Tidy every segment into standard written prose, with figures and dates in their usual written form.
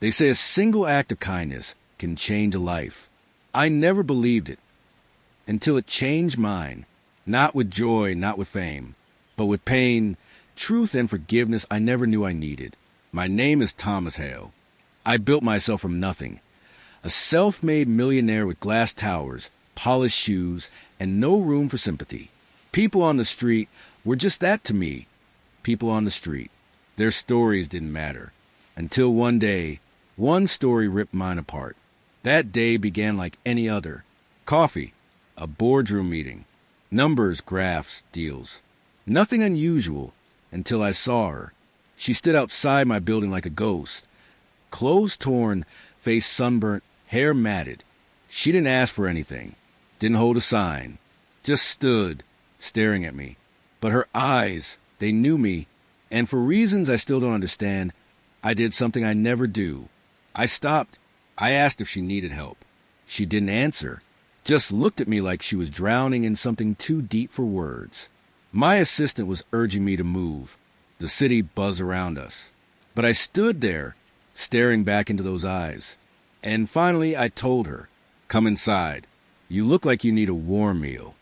They say a single act of kindness can change a life. I never believed it until it changed mine. Not with joy, not with fame, but with pain, truth, and forgiveness I never knew I needed. My name is Thomas Hale. I built myself from nothing. A self-made millionaire with glass towers, polished shoes, and no room for sympathy. People on the street were just that to me. People on the street. Their stories didn't matter. Until one day, one story ripped mine apart. That day began like any other. Coffee, a boardroom meeting, numbers, graphs, deals. Nothing unusual until I saw her. She stood outside my building like a ghost. Clothes torn, face sunburnt, hair matted. She didn't ask for anything, didn't hold a sign, just stood, staring at me. But her eyes, they knew me, and for reasons I still don't understand, I did something I never do. I stopped. I asked if she needed help. She didn't answer, just looked at me like she was drowning in something too deep for words. My assistant was urging me to move. The city buzzed around us. But I stood there, staring back into those eyes. And finally I told her, "Come inside. You look like you need a warm meal."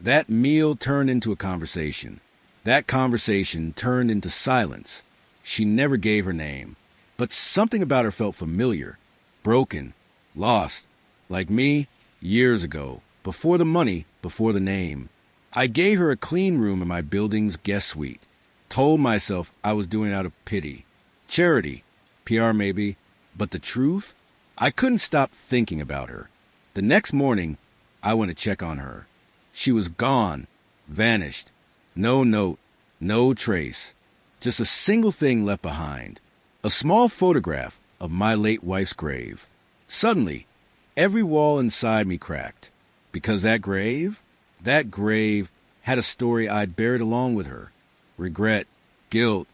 That meal turned into a conversation. That conversation turned into silence. She never gave her name, but something about her felt familiar, broken, lost, like me, years ago, before the money, before the name. I gave her a clean room in my building's guest suite, told myself I was doing it out of pity, charity, PR maybe, but the truth? I couldn't stop thinking about her. The next morning, I went to check on her. She was gone, vanished. No note, no trace. Just a single thing left behind. A small photograph of my late wife's grave. Suddenly, every wall inside me cracked. Because that grave had a story I'd buried along with her. Regret, guilt,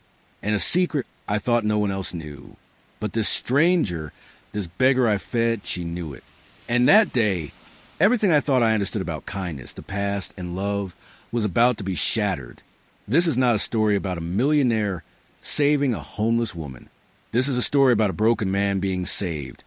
and a secret I thought no one else knew. But this stranger, this beggar I fed, she knew it. And that day, everything I thought I understood about kindness, the past, and love was about to be shattered. This is not a story about a millionaire saving a homeless woman. This is a story about a broken man being saved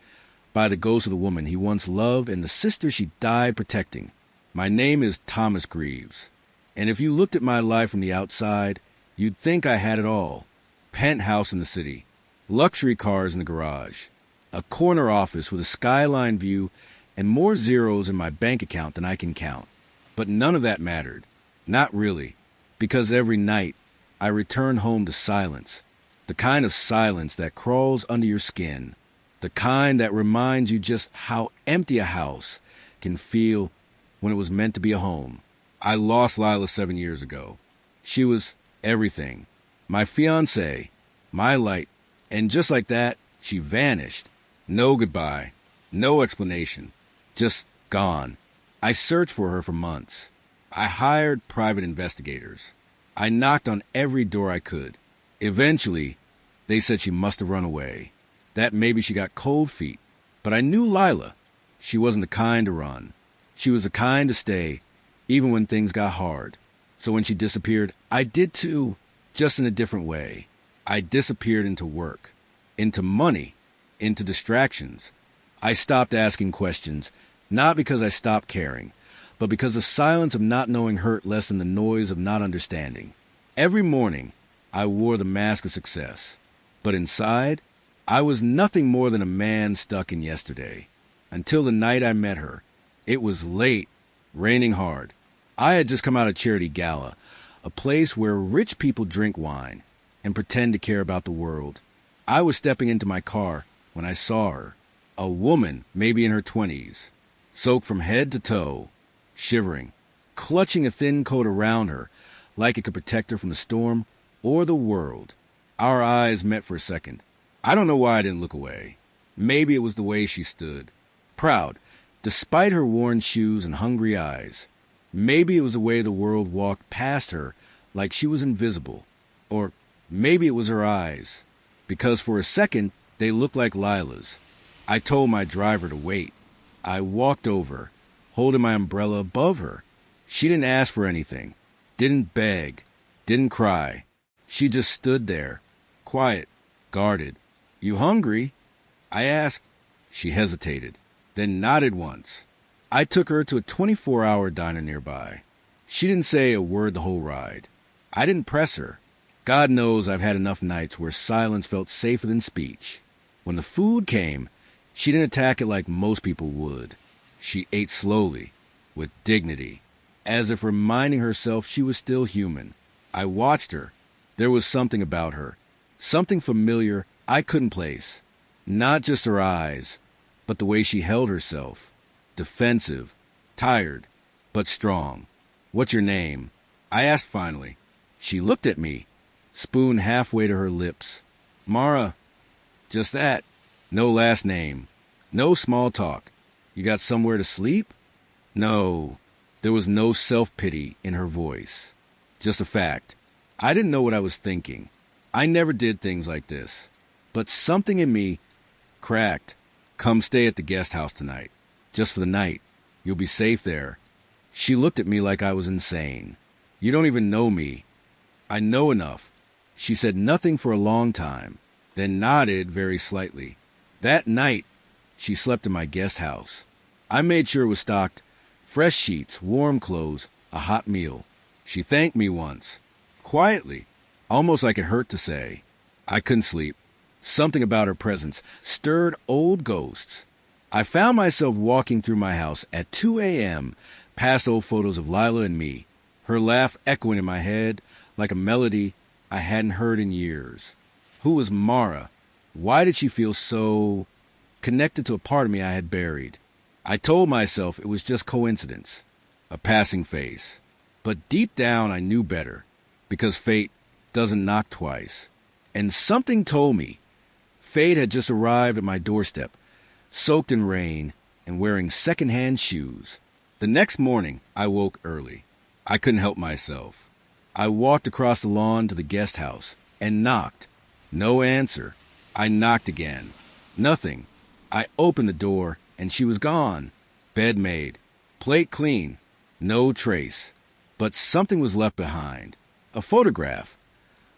by the ghost of the woman he once loved and the sister she died protecting. My name is Thomas Greaves. And if you looked at my life from the outside, you'd think I had it all. Penthouse in the city, luxury cars in the garage, a corner office with a skyline view, and more zeros in my bank account than I can count. But none of that mattered. Not really. Because every night, I returned home to silence. The kind of silence that crawls under your skin. The kind that reminds you just how empty a house can feel when it was meant to be a home. I lost Lila 7 years ago. She was everything. My fiancée, my light. And just like that, she vanished. No goodbye. No explanation. Just gone. I searched for her for months. I hired private investigators. I knocked on every door I could. Eventually, they said she must have run away. That maybe she got cold feet. But I knew Lila. She wasn't the kind to run. She was the kind to stay, even when things got hard. So when she disappeared, I did too, just in a different way. I disappeared into work, into money, into distractions. I stopped asking questions, not because I stopped caring, but because the silence of not knowing hurt less than the noise of not understanding. Every morning, I wore the mask of success. But inside, I was nothing more than a man stuck in yesterday. Until the night I met her. It was late, raining hard. I had just come out of charity gala, a place where rich people drink wine and pretend to care about the world. I was stepping into my car when I saw her. A woman, maybe in her 20s, soaked from head to toe, shivering, clutching a thin coat around her like it could protect her from the storm or the world. Our eyes met for a second. I don't know why I didn't look away. Maybe it was the way she stood, proud, despite her worn shoes and hungry eyes. Maybe it was the way the world walked past her like she was invisible. Or maybe it was her eyes, because for a second they looked like Lila's. I told my driver to wait. I walked over, holding my umbrella above her. She didn't ask for anything, didn't beg, didn't cry. She just stood there, quiet, guarded. "You hungry?" I asked. She hesitated, then nodded once. I took her to a 24-hour diner nearby. She didn't say a word the whole ride. I didn't press her. God knows I've had enough nights where silence felt safer than speech. When the food came, she didn't attack it like most people would. She ate slowly, with dignity, as if reminding herself she was still human. I watched her. There was something about her, something familiar I couldn't place. Not just her eyes, but the way she held herself. Defensive, tired, but strong. "What's your name?" I asked finally. She looked at me, spoon halfway to her lips. "Mara." Just that. No last name. No small talk. "You got somewhere to sleep?" No. There was no self-pity in her voice. Just a fact. I didn't know what I was thinking. I never did things like this. But something in me cracked. "Come stay at the guest house tonight. Just for the night. You'll be safe there." She looked at me like I was insane. "You don't even know me." "I know enough." She said nothing for a long time, then nodded very slightly. That night, she slept in my guest house. I made sure it was stocked. Fresh sheets, warm clothes, a hot meal. She thanked me once. Quietly, almost like it hurt to say. I couldn't sleep. Something about her presence stirred old ghosts. I found myself walking through my house at 2 a.m., past old photos of Lila and me, her laugh echoing in my head like a melody I hadn't heard in years. Who was Mara? Why did she feel so connected to a part of me I had buried? I told myself it was just coincidence, a passing phase. But deep down I knew better, because fate doesn't knock twice. And something told me fate had just arrived at my doorstep, soaked in rain and wearing second-hand shoes. The next morning, I woke early. I couldn't help myself. I walked across the lawn to the guest house and knocked. No answer. I knocked again. Nothing. I opened the door and she was gone. Bed made. Plate clean. No trace. But something was left behind. A photograph.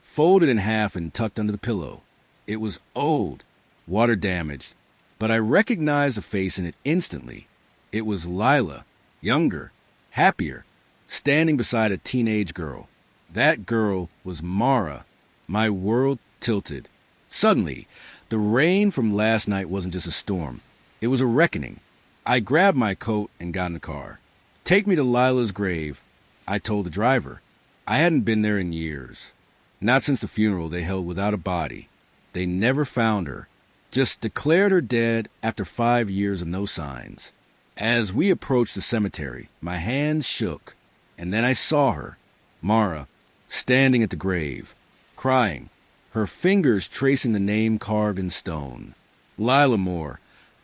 Folded in half and tucked under the pillow. It was old, water damaged, but I recognized the face in it instantly. It was Lila, younger, happier, standing beside a teenage girl. That girl was Mara. My world tilted. Suddenly, the rain from last night wasn't just a storm. It was a reckoning. I grabbed my coat and got in the car. "Take me to Lila's grave," I told the driver. I hadn't been there in years. Not since the funeral they held without a body. They never found her. Just declared her dead after 5 years of no signs. As we approached the cemetery, my hands shook, and then I saw her, Mara, standing at the grave, crying, her fingers tracing the name carved in stone. Lila Moore,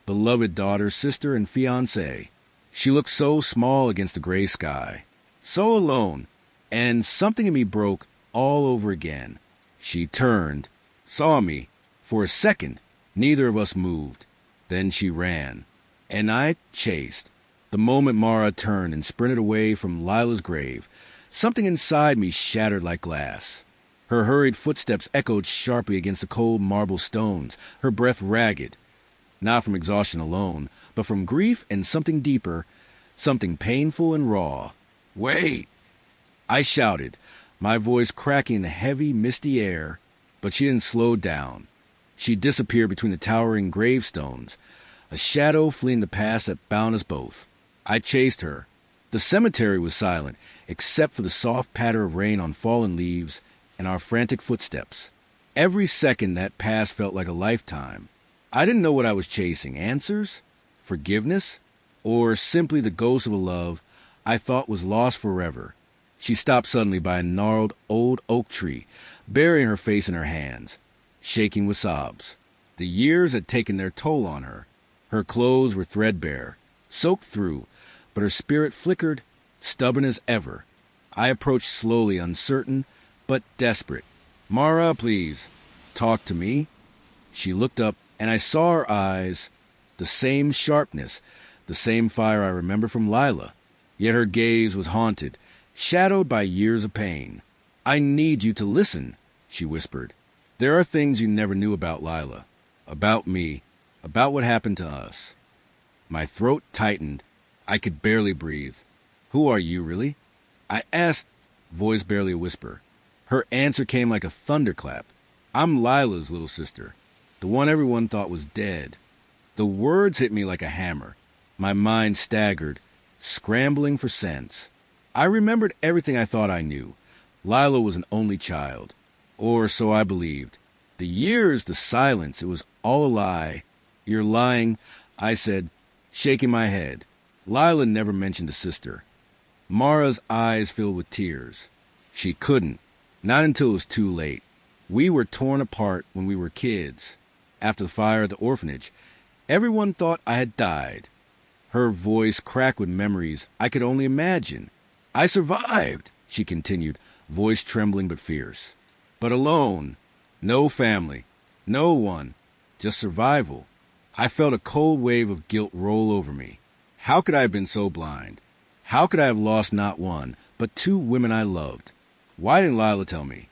beloved daughter, sister, and fiancée. She looked so small against the gray sky, so alone, and something in me broke all over again. She turned, saw me. For a second, neither of us moved. Then she ran, and I chased. The moment Mara turned and sprinted away from Lila's grave, something inside me shattered like glass. Her hurried footsteps echoed sharply against the cold marble stones, her breath ragged, not from exhaustion alone, but from grief and something deeper, something painful and raw. "Wait!" I shouted, my voice cracking in the heavy, misty air, but she didn't slow down. She disappeared between the towering gravestones, a shadow fleeing the past that bound us both. I chased her. The cemetery was silent, except for the soft patter of rain on fallen leaves and our frantic footsteps. Every second that passed felt like a lifetime. I didn't know what I was chasing. Answers? Forgiveness? Or simply the ghost of a love I thought was lost forever? She stopped suddenly by a gnarled old oak tree, burying her face in her hands, shaking with sobs. The years had taken their toll on her. Her clothes were threadbare, soaked through, but her spirit flickered, stubborn as ever. I approached slowly, uncertain, but desperate. "Mara, please, talk to me." She looked up, and I saw her eyes, the same sharpness, the same fire I remember from Lila. Yet her gaze was haunted, shadowed by years of pain. "I need you to listen," she whispered. "There are things you never knew about Lila, about me, about what happened to us. My throat tightened. I could barely breathe. Who are you, really? I asked, voice barely a whisper. Her answer came like a thunderclap. I'm Lila's little sister, the one everyone thought was dead. The words hit me like a hammer. My mind staggered, scrambling for sense. I remembered everything I thought I knew. Lila was an only child. Or so I believed. The years, the silence, it was all a lie. You're lying, I said, shaking my head. Lila never mentioned a sister. Mara's eyes filled with tears. She couldn't. Not until it was too late. We were torn apart when we were kids. After the fire at the orphanage, everyone thought I had died. Her voice cracked with memories I could only imagine. I survived, she continued, voice trembling but fierce. But alone. No family. No one. Just survival. I felt a cold wave of guilt roll over me. How could I have been so blind? How could I have lost not one, but two women I loved? Why didn't Lila tell me?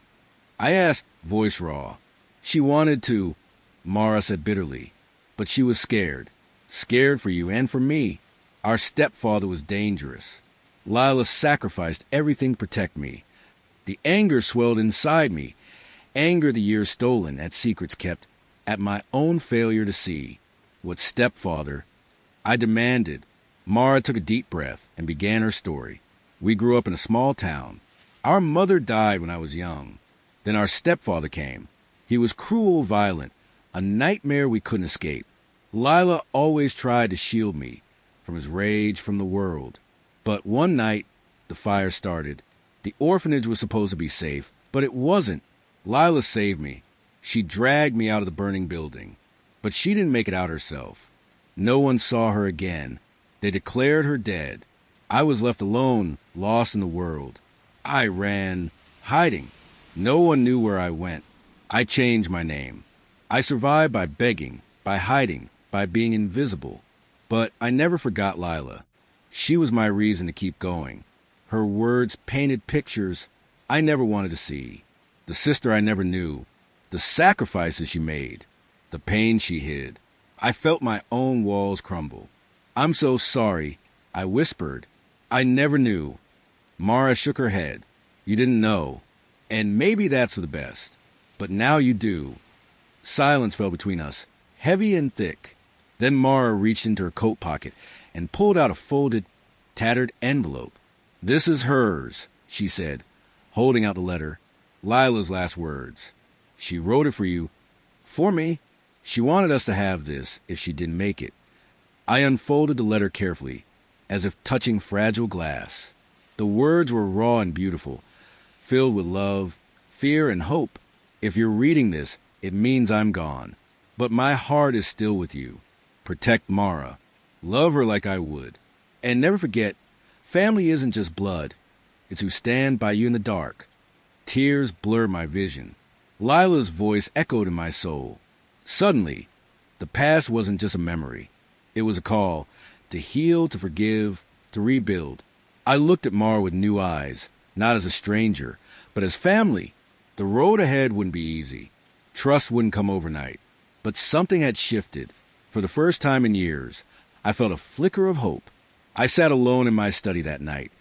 I asked, voice raw. She wanted to, Mara said bitterly, but she was scared. Scared for you and for me. Our stepfather was dangerous. Lila sacrificed everything to protect me. The anger swelled inside me. Anger the years stolen, at secrets kept, at my own failure to see. What stepfather? I demanded. Mara took a deep breath and began her story. We grew up in a small town. Our mother died when I was young. Then our stepfather came. He was cruel, violent, a nightmare we couldn't escape. Lila always tried to shield me from his rage, from the world. But one night, the fire started. The orphanage was supposed to be safe, but it wasn't. Lila saved me. She dragged me out of the burning building. But she didn't make it out herself. No one saw her again. They declared her dead. I was left alone, lost in the world. I ran, hiding. No one knew where I went. I changed my name. I survived by begging, by hiding, by being invisible. But I never forgot Lila. She was my reason to keep going. Her words painted pictures I never wanted to see. The sister I never knew. The sacrifices she made. The pain she hid. I felt my own walls crumble. I'm so sorry, I whispered. I never knew. Mara shook her head. You didn't know. And maybe that's for the best. But now you do. Silence fell between us, heavy and thick. Then Mara reached into her coat pocket and pulled out a folded, tattered envelope. This is hers, she said, holding out the letter. Lila's last words. She wrote it for you. For me. She wanted us to have this if she didn't make it. I unfolded the letter carefully, as if touching fragile glass. The words were raw and beautiful, filled with love, fear, and hope. If you're reading this, it means I'm gone. But my heart is still with you. Protect Mara. Love her like I would. And never forget, family isn't just blood. It's who stand by you in the dark. Tears blur my vision. Lila's voice echoed in my soul. Suddenly, the past wasn't just a memory. It was a call to heal, to forgive, to rebuild. I looked at Mara with new eyes, not as a stranger, but as family. The road ahead wouldn't be easy. Trust wouldn't come overnight. But something had shifted. For the first time in years, I felt a flicker of hope. I sat alone in my study that night,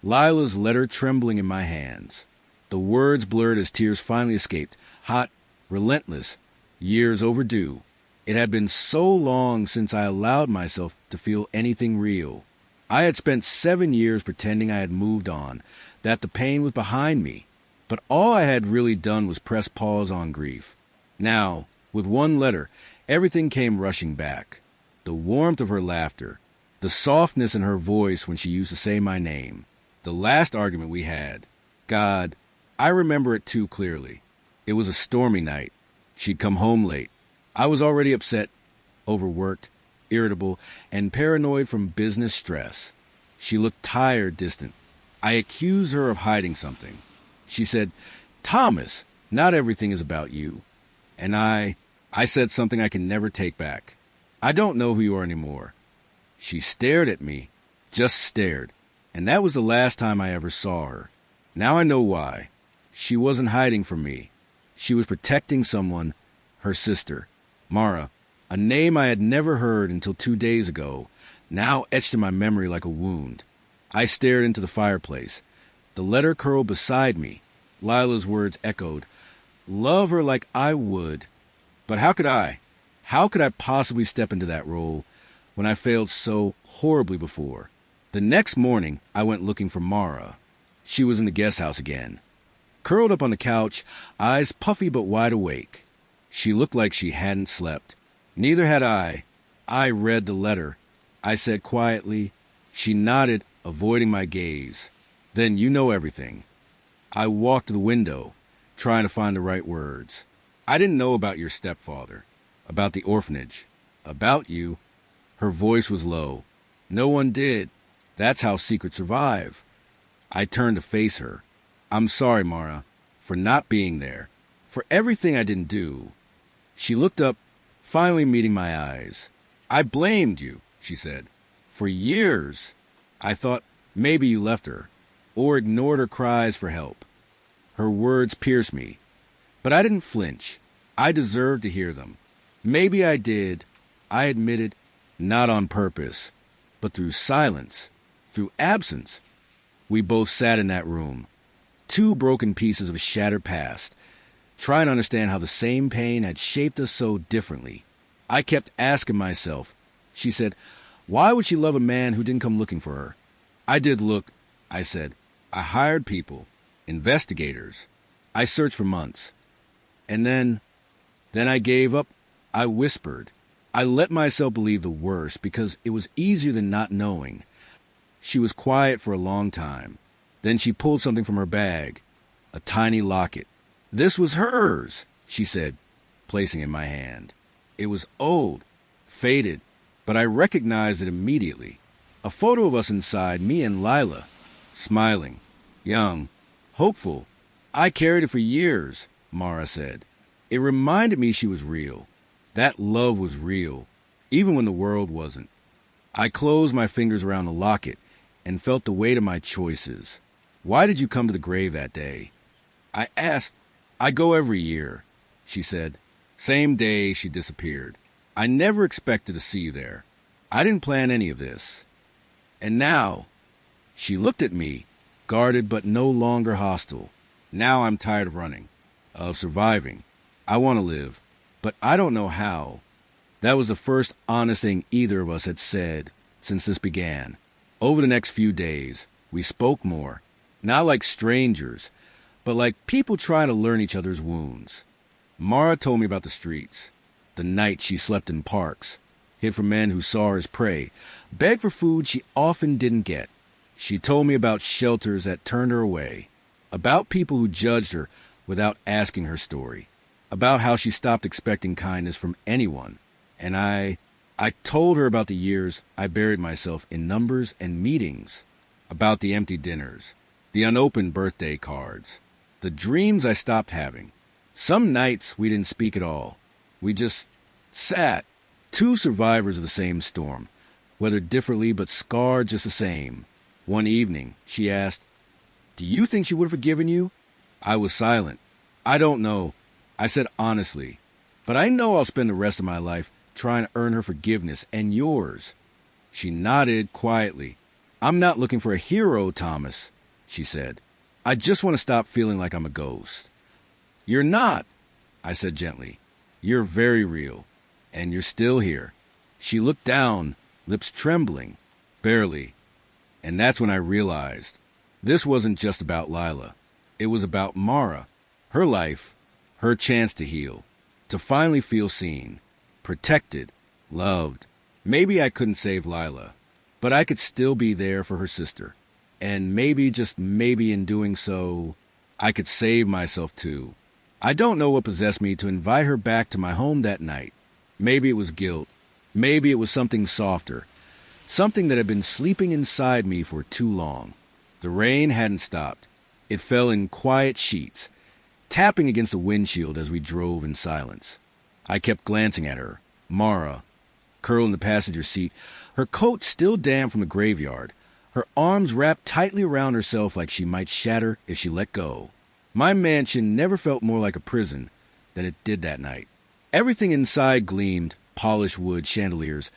Lila's letter trembling in my hands. The words blurred as tears finally escaped, hot, relentless, years overdue. It had been so long since I allowed myself to feel anything real. I had spent 7 years pretending I had moved on, that the pain was behind me. But all I had really done was press pause on grief. Now, with one letter, everything came rushing back. The warmth of her laughter, the softness in her voice when she used to say my name, the last argument we had. God, I remember it too clearly. It was a stormy night. She'd come home late. I was already upset, overworked, irritable, and paranoid from business stress. She looked tired, distant. I accused her of hiding something. She said, Thomas, not everything is about you. And I said something I can never take back. I don't know who you are anymore. She stared at me, just stared. And that was the last time I ever saw her. Now I know why. She wasn't hiding from me. She was protecting someone, her sister. Mara, A name I had never heard until 2 days ago, now etched in my memory like a wound. I stared into the fireplace. The letter curled beside me. Lila's words echoed, "Love her like I would." But how could I? How could I possibly step into that role when I failed so horribly before? The next morning, I went looking for Mara. She was in the guest house again, curled up on the couch, eyes puffy but wide awake. She looked like she hadn't slept. Neither had I. I read the letter. I said quietly. She nodded, avoiding my gaze. "Then you know everything." I walked to the window, trying to find the right words. "I didn't know about your stepfather, about the orphanage, about you." Her voice was low. "No one did. That's how secrets survive." I turned to face her. "I'm sorry, Mara, for not being there, for everything I didn't do." She looked up, finally meeting my eyes. "I blamed you," she said, "for years. I thought maybe you left her, or ignored her cries for help." Her words pierced me, but I didn't flinch. I deserved to hear them. Maybe I did, I admitted, not on purpose, but through silence, through absence. We both sat in that room, two broken pieces of a shattered past, trying to understand how the same pain had shaped us so differently. I kept asking myself. She said, "Why would she love a man who didn't come looking for her?" "I did look," I said. "I hired people, investigators. I searched for months. And then I gave up." I whispered. I let myself believe the worst because it was easier than not knowing. She was quiet for a long time. Then she pulled something from her bag, a tiny locket. "This was hers," she said, placing it in my hand. It was old, faded, but I recognized it immediately. A photo of us inside, me and Lila, smiling, young, hopeful. "I carried it for years," Mara said. "It reminded me she was real. That love was real, even when the world wasn't." I closed my fingers around the locket and felt the weight of my choices. "Why did you come to the grave that day?" I asked. "I go every year," she said. Same day she disappeared. "I never expected to see you there. I didn't plan any of this. And now," she looked at me, guarded but no longer hostile. "Now I'm tired of running, of surviving. I want to live, but I don't know how." That was the first honest thing either of us had said since this began. Over the next few days, we spoke more, not like strangers, but like people trying to learn each other's wounds. Mara told me about the streets, the night she slept in parks, hid from men who saw her as prey, begged for food she often didn't get. She told me about shelters that turned her away, about people who judged her without asking her story, about how she stopped expecting kindness from anyone. And I told her about the years I buried myself in numbers and meetings, about the empty dinners, the unopened birthday cards, the dreams I stopped having. Some nights we didn't speak at all. We just sat, two survivors of the same storm, weathered differently but scarred just the same. One evening, she asked, "Do you think she would have forgiven you?" I was silent. "I don't know," I said honestly, "but I know I'll spend the rest of my life trying to earn her forgiveness and yours." She nodded quietly. "I'm not looking for a hero, Thomas," she said. "I just want to stop feeling like I'm a ghost." "You're not," I said gently. "You're very real, and you're still here." She looked down, lips trembling, barely. And that's when I realized this wasn't just about Lila. It was about Mara, her life, her chance to heal, to finally feel seen, protected, loved. Maybe I couldn't save Lila, but I could still be there for her sister. And maybe, just maybe in doing so, I could save myself too. I don't know what possessed me to invite her back to my home that night. Maybe it was guilt. Maybe it was something softer. Something that had been sleeping inside me for too long. The rain hadn't stopped. It fell in quiet sheets, tapping against the windshield as we drove in silence. I kept glancing at her, Mara, curled in the passenger seat, her coat still damp from the graveyard, her arms wrapped tightly around herself like she might shatter if she let go. My mansion never felt more like a prison than it did that night. Everything inside gleamed, polished wood chandeliers,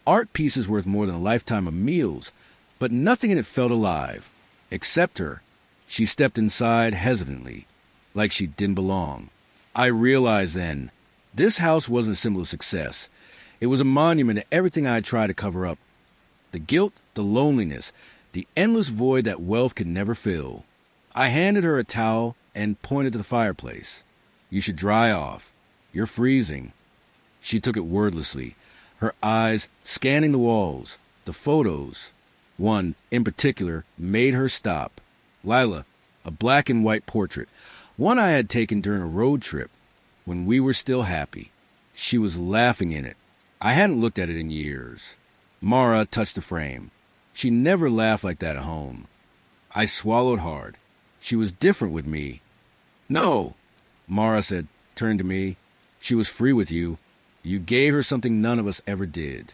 art pieces worth more than a lifetime of meals, but nothing in it felt alive, except her. She stepped inside hesitantly, like she didn't belong. I realized then, this house wasn't a symbol of success. It was a monument to everything I had tried to cover up. The guilt, the loneliness, the endless void that wealth could never fill. I handed her a towel and pointed to the fireplace. You should dry off. You're freezing. She took it wordlessly, her eyes scanning the walls, the photos. One, in particular, made her stop. Lila, a black and white portrait, one I had taken during a road trip, when we were still happy. She was laughing in it. I hadn't looked at it in years. Mara touched the frame. She never laughed like that at home. I swallowed hard. She was different with me. No, Mara said, turned to me. She was free with you. You gave her something none of us ever did.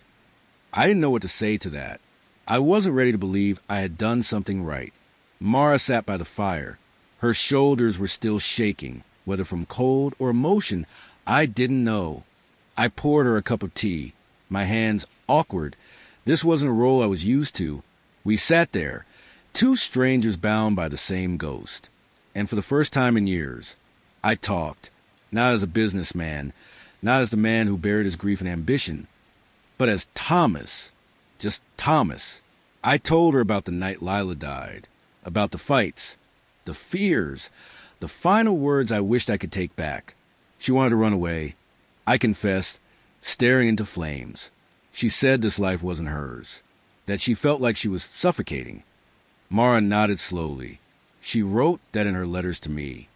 I didn't know what to say to that. I wasn't ready to believe I had done something right. Mara sat by the fire. Her shoulders were still shaking, whether from cold or emotion, I didn't know. I poured her a cup of tea, my hands awkward. This wasn't a role I was used to. We sat there, two strangers bound by the same ghost. And for the first time in years, I talked, not as a businessman, not as the man who buried his grief and ambition, but as Thomas, just Thomas. I told her about the night Lila died, about the fights, the fears, the final words I wished I could take back. She wanted to run away. I confessed, staring into flames. She said this life wasn't hers, that she felt like she was suffocating. Mara nodded slowly. She wrote that in her letters to me.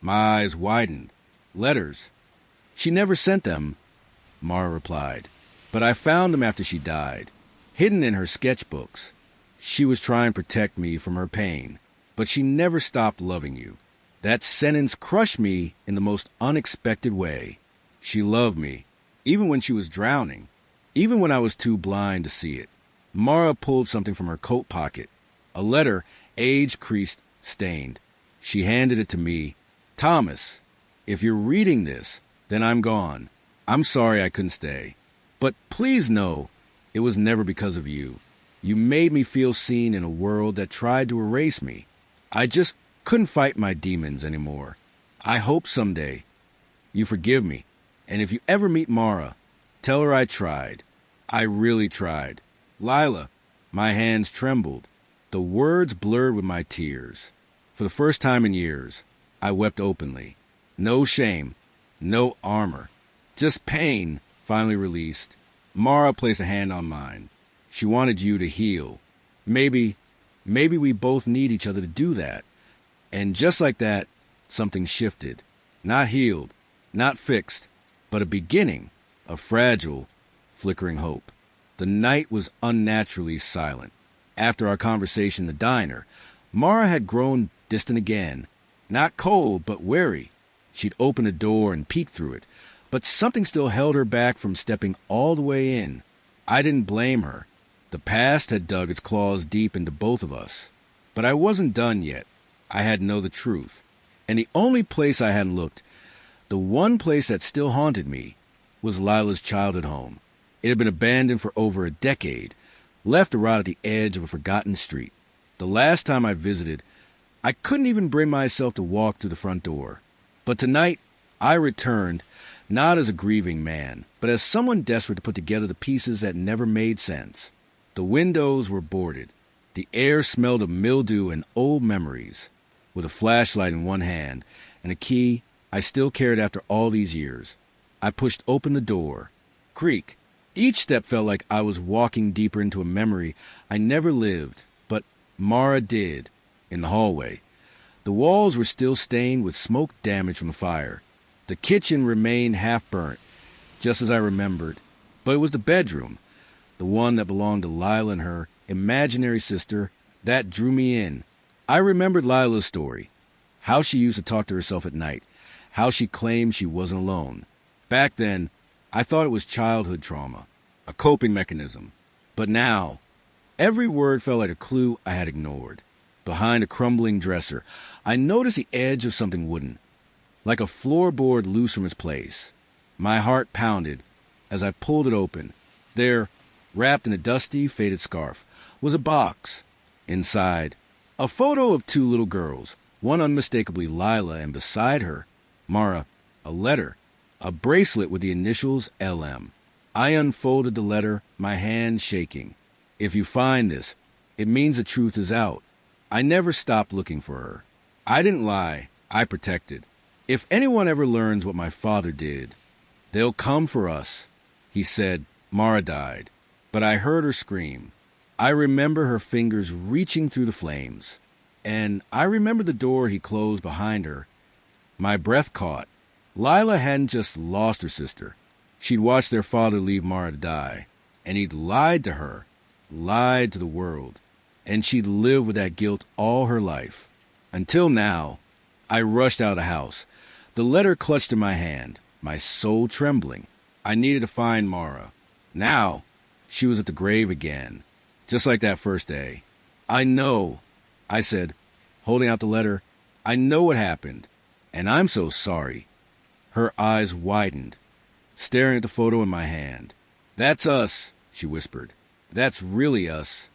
My eyes widened. Letters. She never sent them, Mara replied. But I found them after she died, hidden in her sketchbooks. She was trying to protect me from her pain, but she never stopped loving you. That sentence crushed me in the most unexpected way. She loved me, even when she was drowning, even when I was too blind to see it. Mara pulled something from her coat pocket, a letter, age-creased, stained. She handed it to me. Thomas, if you're reading this, then I'm gone. I'm sorry I couldn't stay. But please know, it was never because of you. You made me feel seen in a world that tried to erase me. I just couldn't fight my demons anymore. I hope someday you forgive me. And if you ever meet Mara, tell her I tried. I really tried. Lila, my hands trembled. The words blurred with my tears. For the first time in years, I wept openly. No shame, no armor, just pain finally released. Mara placed a hand on mine. She wanted you to heal. Maybe we both need each other to do that. And just like that, something shifted. Not healed, not fixed, but a beginning, a fragile, flickering hope. The night was unnaturally silent. After our conversation in the diner, Mara had grown distant again. Not cold, but wary. She'd open a door and peek through it, but something still held her back from stepping all the way in. I didn't blame her. The past had dug its claws deep into both of us. But I wasn't done yet. I had to know the truth. And the only place I hadn't looked, the one place that still haunted me, was Lila's childhood home. It had been abandoned for over a decade, left to rot at the edge of a forgotten street. The last time I visited, I couldn't even bring myself to walk through the front door. But tonight, I returned, not as a grieving man, but as someone desperate to put together the pieces that never made sense. The windows were boarded. The air smelled of mildew and old memories. With a flashlight in one hand and a key I still carried after all these years, I pushed open the door. Creak. Each step felt like I was walking deeper into a memory I never lived, but Mara did, in the hallway. The walls were still stained with smoke damage from the fire. The kitchen remained half-burnt, just as I remembered. But it was the bedroom, the one that belonged to Lila and her imaginary sister, that drew me in. I remembered Lila's story, how she used to talk to herself at night, how she claimed she wasn't alone. Back then, I thought it was childhood trauma, a coping mechanism. But now, every word felt like a clue I had ignored. Behind a crumbling dresser, I noticed the edge of something wooden, like a floorboard loose from its place. My heart pounded. as I pulled it open. There, wrapped in a dusty, faded scarf, was a box. Inside, a photo of two little girls, one unmistakably Lila, and beside her, Mara, a letter, a bracelet with the initials LM. I unfolded the letter, my hand shaking. If you find this, it means the truth is out. I never stopped looking for her. I didn't lie. I protected. If anyone ever learns what my father did, they'll come for us. He said Mara died, but I heard her scream. I remember her fingers reaching through the flames, and I remember the door he closed behind her. My breath caught. Lila hadn't just lost her sister. She'd watched their father leave Mara to die, and he'd lied to her, lied to the world, and she'd lived with that guilt all her life. Until now, I rushed out of the house, the letter clutched in my hand, my soul trembling. I needed to find Mara. Now, she was at the grave again, just like that first day. I know, I said, holding out the letter. I know what happened, and I'm so sorry. Her eyes widened, staring at the photo in my hand. That's us, she whispered. That's really us.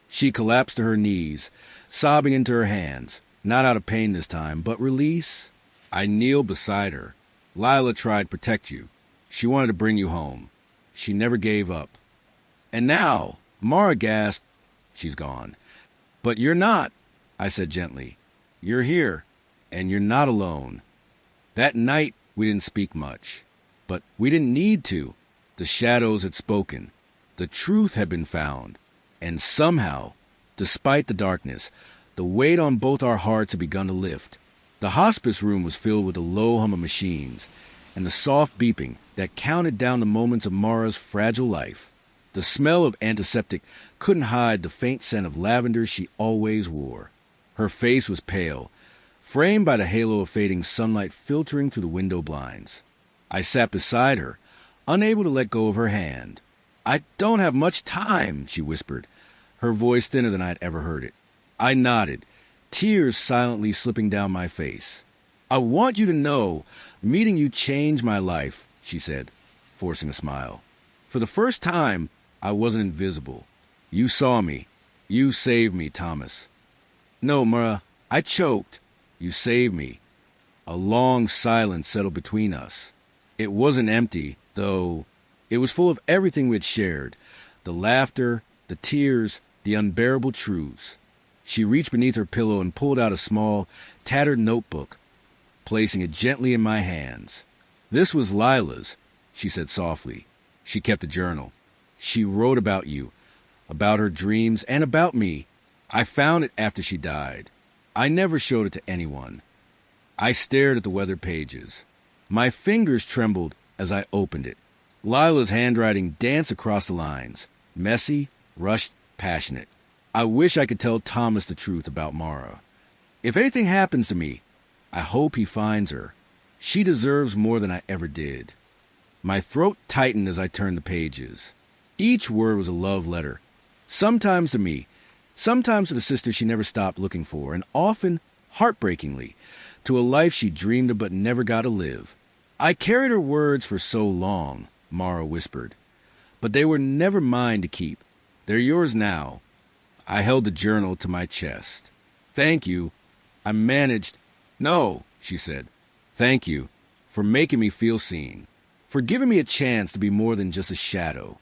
She collapsed to her knees, sobbing into her hands, not out of pain this time, but release. I kneeled beside her. Lila tried to protect you. She wanted to bring you home. She never gave up. And now, Mara gasped, she's gone. But you're not, I said gently. You're here, and you're not alone. That night, we didn't speak much, but we didn't need to. The shadows had spoken. The truth had been found. And somehow, despite the darkness, the weight on both our hearts had begun to lift. The hospice room was filled with the low hum of machines and the soft beeping that counted down the moments of Mara's fragile life. The smell of antiseptic couldn't hide the faint scent of lavender she always wore. Her face was pale, framed by the halo of fading sunlight filtering through the window blinds. I sat beside her, unable to let go of her hand. I don't have much time, she whispered, her voice thinner than I'd ever heard it. I nodded, tears silently slipping down my face. I want you to know, meeting you changed my life, she said, forcing a smile. For the first time, I wasn't invisible. You saw me. You saved me, Thomas. No, Mara, I choked. You saved me. A long silence settled between us. It wasn't empty, though. It was full of everything we had shared. The laughter, the tears, the unbearable truths. She reached beneath her pillow and pulled out a small, tattered notebook, placing it gently in my hands. This was Lila's, she said softly. She kept a journal. She wrote about you, about her dreams, and about me. I found it after she died. I never showed it to anyone. I stared at the weathered pages. My fingers trembled as I opened it. Lila's handwriting danced across the lines, messy, rushed, passionate. I wish I could tell Thomas the truth about Mara. If anything happens to me, I hope he finds her. She deserves more than I ever did. My throat tightened as I turned the pages. Each word was a love letter, sometimes to me, sometimes to the sister she never stopped looking for, and often, heartbreakingly, to a life she dreamed of but never got to live. I carried her words for so long, Mara whispered, but they were never mine to keep. They're yours now. I held the journal to my chest. Thank you. I managed. No, she said. Thank you for making me feel seen, for giving me a chance to be more than just a shadow.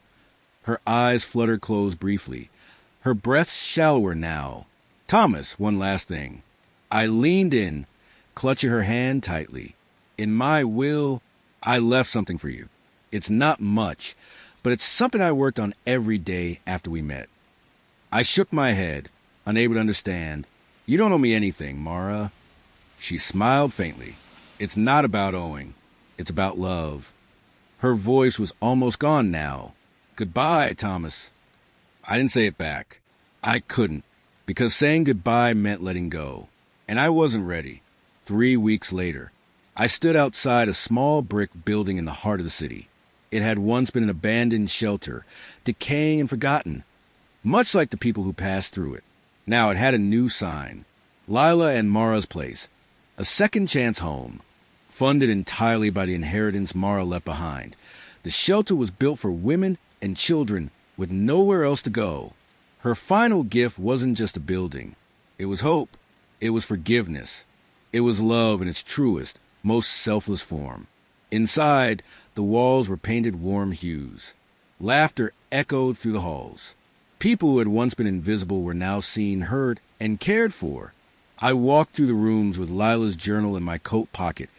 Her eyes fluttered closed briefly, her breath shallower now. Thomas, one last thing. I leaned in, clutching her hand tightly. In my will, I left something for you. It's not much, but it's something I worked on every day after we met. I shook my head, unable to understand. You don't owe me anything, Mara. She smiled faintly. It's not about owing. It's about love. Her voice was almost gone now. Goodbye, Thomas. I didn't say it back. I couldn't, because saying goodbye meant letting go. And I wasn't ready. 3 weeks later, I stood outside a small brick building in the heart of the city. It had once been an abandoned shelter, decaying and forgotten, much like the people who passed through it. Now it had a new sign, Lila and Mara's place, a second chance home, funded entirely by the inheritance Mara left behind, The shelter was built for women and children with nowhere else to go. Her final gift wasn't just a building. It was hope. It was forgiveness. It was love in its truest, most selfless form. Inside, the walls were painted warm hues. Laughter echoed through the halls. People who had once been invisible were now seen, heard, and cared for. I walked through the rooms with Lila's journal in my coat pocket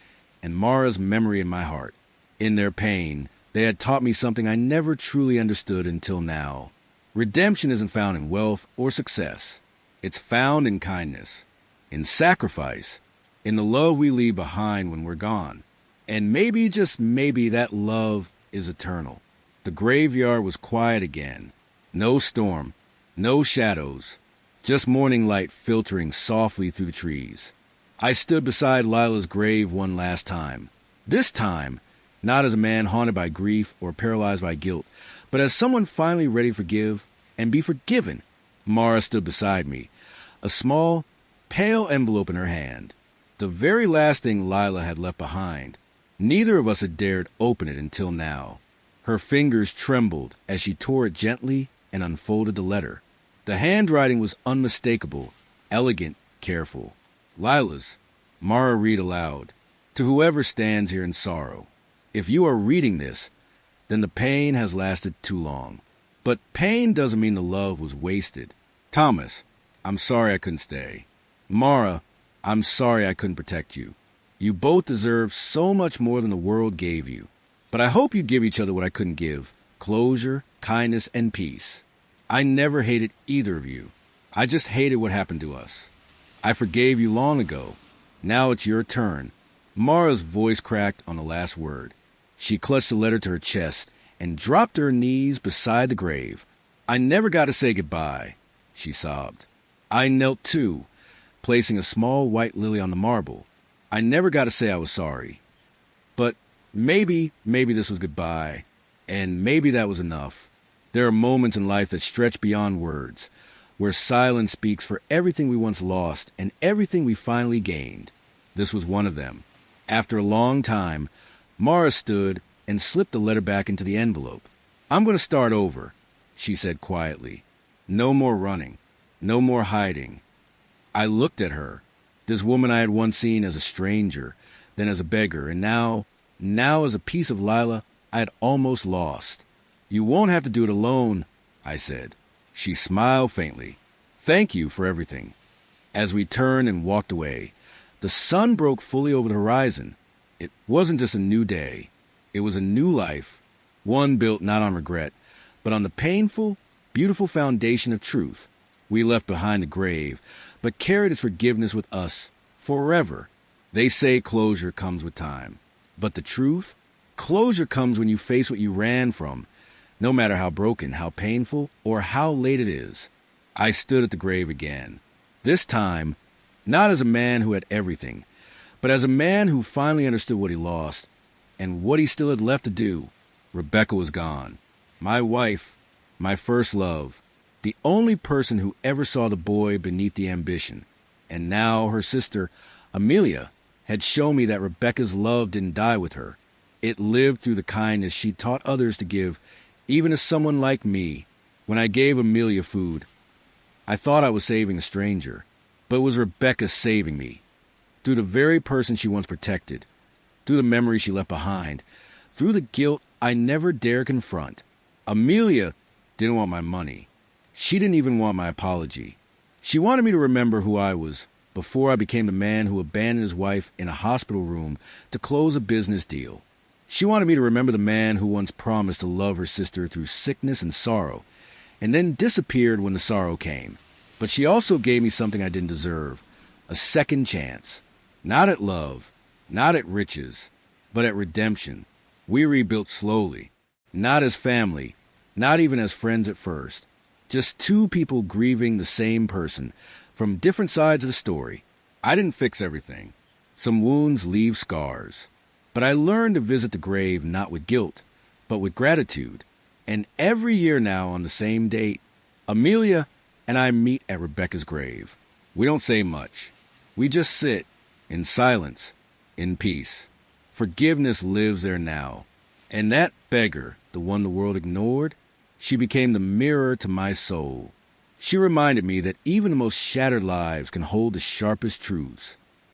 and Mara's memory in my heart. In their pain, they had taught me something I never truly understood until now. Redemption isn't found in wealth or success. It's found in kindness, in sacrifice, in the love we leave behind when we're gone. And maybe, just maybe, that love is eternal. The graveyard was quiet again. No storm, no shadows, just morning light filtering softly through the trees. I stood beside Lila's grave one last time. This time, not as a man haunted by grief or paralyzed by guilt, but as someone finally ready to forgive and be forgiven. Mara stood beside me, a small, pale envelope in her hand, the very last thing Lila had left behind. Neither of us had dared open it until now. Her fingers trembled as she tore it gently and unfolded the letter. The handwriting was unmistakable, elegant, careful. Lila's. Mara read aloud. To whoever stands here in sorrow. If you are reading this, then the pain has lasted too long. But pain doesn't mean the love was wasted. Thomas, I'm sorry I couldn't stay. Mara, I'm sorry I couldn't protect you. You both deserve so much more than the world gave you. But I hope you give each other what I couldn't give: closure, kindness, and peace. I never hated either of you. I just hated what happened to us. I forgave you long ago. Now it's your turn. Mara's voice cracked on the last word. She clutched the letter to her chest and dropped to her knees beside the grave. I never got to say goodbye, she sobbed. I knelt too, placing a small white lily on the marble. I never got to say I was sorry. But maybe this was goodbye, and maybe that was enough. There are moments in life that stretch beyond words, where silence speaks for everything we once lost and everything we finally gained. This was one of them. After a long time, Mara stood and slipped the letter back into the envelope. I'm going to start over, she said quietly. No more running. No more hiding. I looked at her, this woman I had once seen as a stranger, then as a beggar, and now as a piece of Lila I had almost lost. You won't have to do it alone, I said. She smiled faintly. Thank you for everything. As we turned and walked away, the sun broke fully over the horizon. It wasn't just a new day. It was a new life, one built not on regret, but on the painful, beautiful foundation of truth. We left behind the grave, but carried its forgiveness with us forever. They say closure comes with time. But the truth? Closure comes when you face what you ran from, no matter how broken, how painful, or how late it is. I stood at the grave again. This time, not as a man who had everything, but as a man who finally understood what he lost and what he still had left to do. Rebecca was gone. My wife, my first love, the only person who ever saw the boy beneath the ambition. And now her sister, Amelia, had shown me that Rebecca's love didn't die with her. It lived through the kindness she taught others to give, even to someone like me. When I gave Amelia food, I thought I was saving a stranger, but it was Rebecca saving me. Through the very person she once protected, through the memories she left behind, through the guilt I never dare confront. Amelia didn't want my money. She didn't even want my apology. She wanted me to remember who I was before I became the man who abandoned his wife in a hospital room to close a business deal. She wanted me to remember the man who once promised to love her sister through sickness and sorrow, and then disappeared when the sorrow came. But she also gave me something I didn't deserve, a second chance. Not at love, not at riches, but at redemption. We rebuilt slowly, not as family, not even as friends at first. Just two people grieving the same person, from different sides of the story. I didn't fix everything. Some wounds leave scars. But I learned to visit the grave not with guilt, but with gratitude. And every year now on the same date, Amelia and I meet at Rebecca's grave. We don't say much. We just sit, in silence, in peace. Forgiveness lives there now. And that beggar, the one the world ignored, she became the mirror to my soul. She reminded me that even the most shattered lives can hold the sharpest truths.